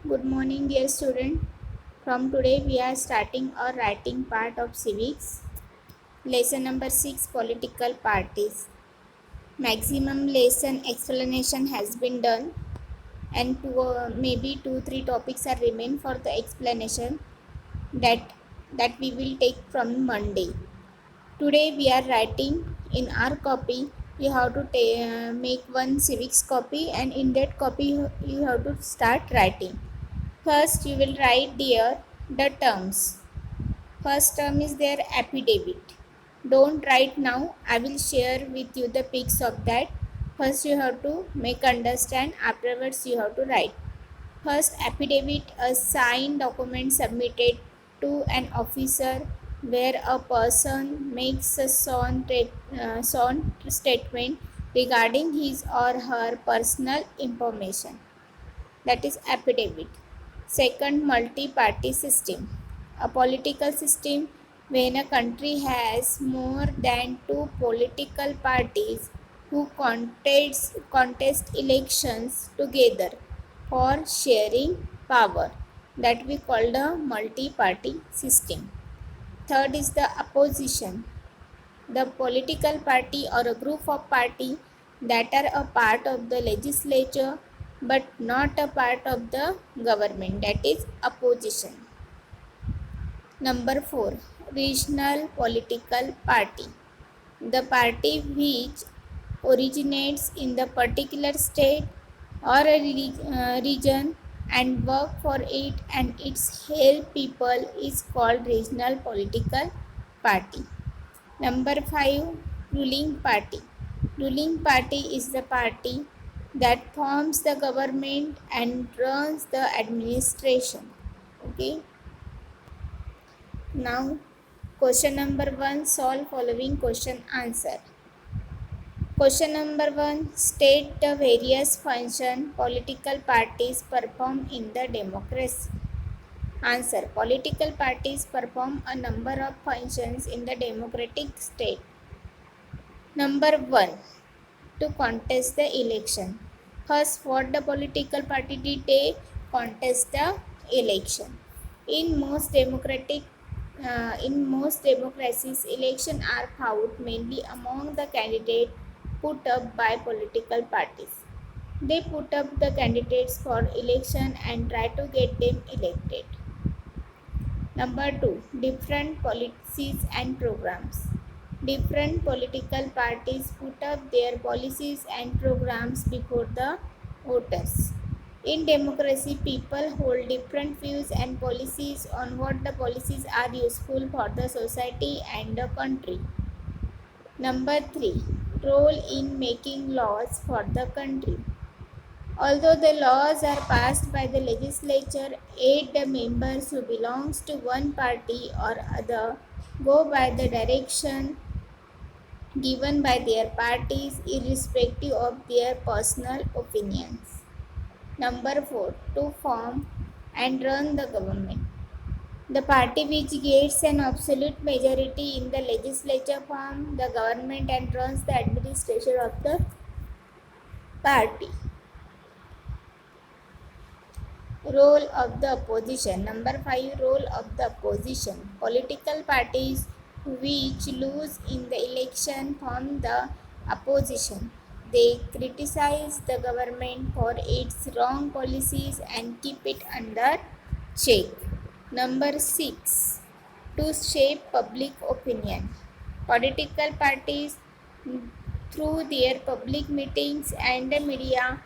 Good morning, dear student. From today, we are starting our writing part of civics. Lesson number 6, political parties. Maximum lesson explanation has been done, and maybe 2-3 topics are remain for the explanation that we will take from Monday. Today, we are writing in our copy. You have to make one civics copy, and in that copy, you have to start writing. First, you will write there the terms. First term is their affidavit. Don't write now. I will share with you the pics of that. First, you have to make understand. Afterwards, you have to write. First, affidavit, a signed document submitted to an officer where a person makes a sworn statement regarding his or her personal information. That is affidavit. Second, multi-party system. A political system when a country has more than two political parties who contest elections together for sharing power. That we call the multi-party system. Third is the opposition. The political party or a group of party that are a part of the legislature but not a part of the government, that is opposition. Number 4, regional political party. The party which originates in the particular state or a region and work for it and its help people is called regional political party. Number 5, ruling party. Ruling party is the party that forms the government and runs the administration. Okay. Now, question number 1, solve following question answer. Question number 1, state the various function political parties perform in the democracy. Answer, political parties perform a number of functions in the democratic state. Number 1, to contest the election. First, what the political party did, they contest the election. In most democracies, elections are fought mainly among the candidates put up by political parties. They put up the candidates for election and try to get them elected. Number 2, different policies and programs. Different political parties put up their policies and programs before the voters. In democracy, people hold different views and policies on what the policies are useful for the society and the country. Number 3, role in making laws for the country. Although the laws are passed by the legislature, eight the members who belongs to one party or other go by the direction given by their parties irrespective of their personal opinions. Number 4, to form and run the government. The party which gets an absolute majority in the legislature forms the government and runs the administration of the party. Role of the opposition. Number 5, role of the opposition. Political parties which lose in the election form the opposition. They criticize the government for its wrong policies and keep it under check. Number 6, to shape public opinion. Political parties, through their public meetings and the media,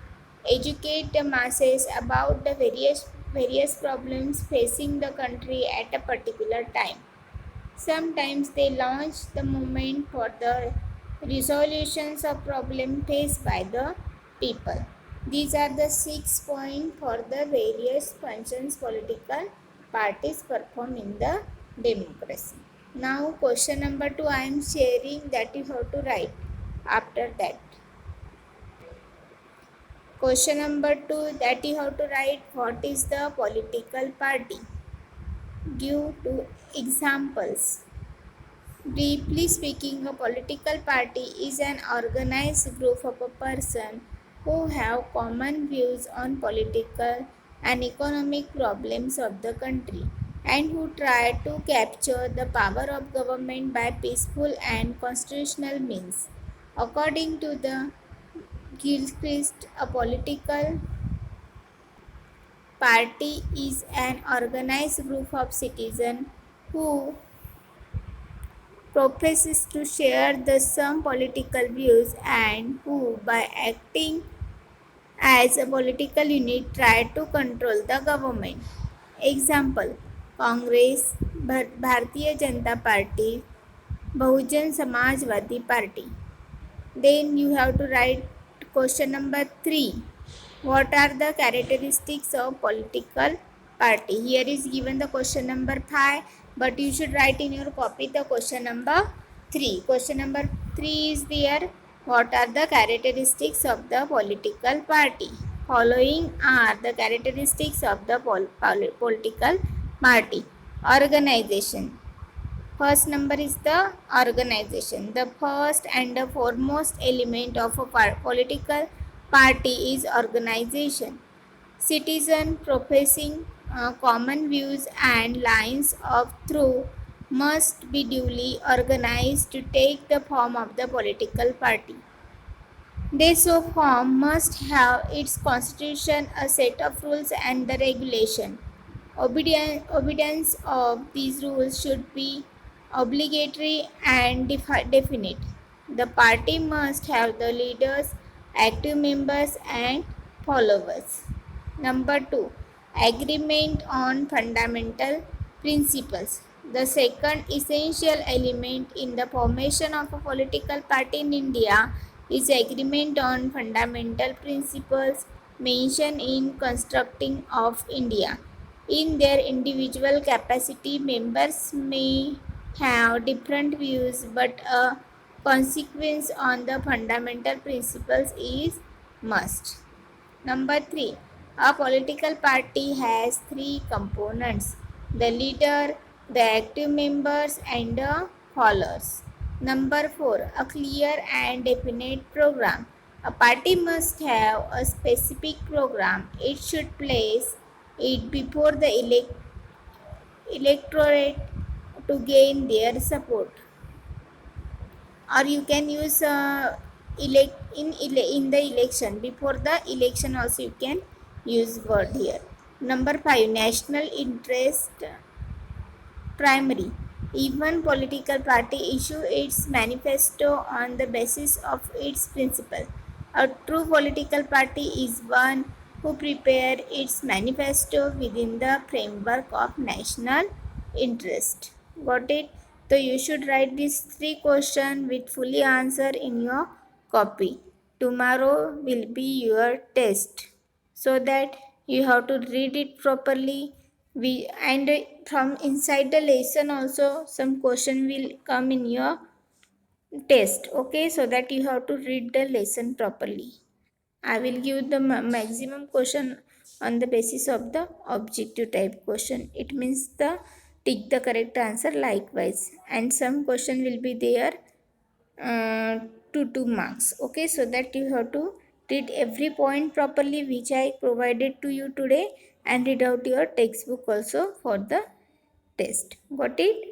educate the masses about the various problems facing the country at a particular time. Sometimes they launch the movement for the resolutions of problems faced by the people. These are the 6 points for the various functions political parties perform in the democracy. Now question number 2 I am sharing that you have to write after that. Question number 2 that you have to write, what is the political party? Give 2 examples. Briefly speaking, a political party is an organized group of a person who have common views on political and economic problems of the country, and who tried to capture the power of government by peaceful and constitutional means. According to the Gilchrist, a political party is an organized group of citizens who professes to share the some political views and who, by acting as a political unit, try to control the government. Example: Congress, Bharatiya Janata Party, Bahujan Samajwadi Party. Then you have to write question number 3. What are the characteristics of political party? Here is given the question number 5, but you should write in your copy the question number 3. Question number 3 is there. What are the characteristics of the political party? Following are the characteristics of the political party. Organization. First number is the organization. The first and the foremost element of a political party is organization. Citizen professing common views and lines of thought must be duly organized to take the form of the political party. This form must have its constitution, a set of rules and the regulation. Obedience of these rules should be obligatory and definite. The party must have the leaders, active members and followers. Number 2. Agreement on fundamental principles. The second essential element in the formation of a political party in India is agreement on fundamental principles mentioned in Constructing of India. In their individual capacity, members may have different views, but a consequence on the fundamental principles is must. Number 3. A political party has three components: the leader, the active members, and the followers. Number 4. A clear and definite program. A party must have a specific program. It should place it before the electorate to gain their support. Or you can use in the election, before the election also you can use word here. Number 5. National interest primary. Even political party issue its manifesto on the basis of its principle. A true political party is one who prepare its manifesto within the framework of national interest. Got it? So you should write these 3 questions with fully answer in your copy. Tomorrow will be your test, so that you have to read it properly. And from inside the lesson also some question will come in your test. Okay, so that you have to read the lesson properly. I will give the maximum question on the basis of the objective type question. It means the tick the correct answer likewise, and some question will be there uh, to 2 marks. Okay, so that you have to read every point properly which I provided to you today, and read out your textbook also for the test. Got it?